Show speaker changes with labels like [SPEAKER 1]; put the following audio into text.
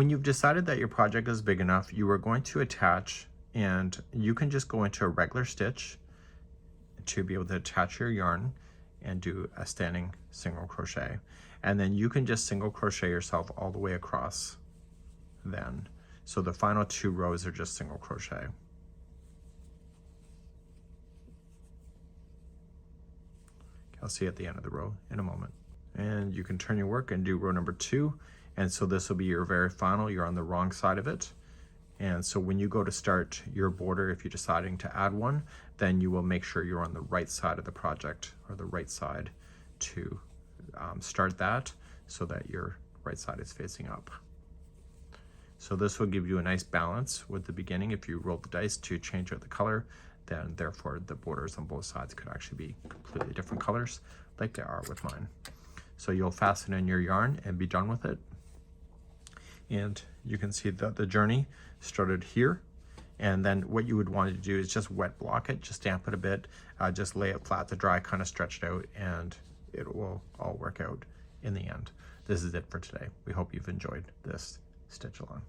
[SPEAKER 1] When you've decided that your project is big enough, you are going to attach, and you can just go into a regular stitch to be able to attach your yarn and do a standing single crochet. And then you can just single crochet yourself all the way across then. So the final 2 rows are just single crochet. I'll see you at the end of the row in a moment. And you can turn your work and do row number 2. And so this will be your very final. You're on the wrong side of it. And so when you go to start your border, if you're deciding to add one, then you will make sure you're on the right side of the project, or the right side to start that, so that your right side is facing up. So this will give you a nice balance with the beginning. If you roll the dice to change out the color, then therefore the borders on both sides could actually be completely different colors, like they are with mine. So you'll fasten in your yarn and be done with it. And you can see that the journey started here. And then what you would want to do is just wet block it, just damp it a bit, just lay it flat to dry, kind of stretch it out, and it will all work out in the end. This is it for today. We hope you've enjoyed this stitch along.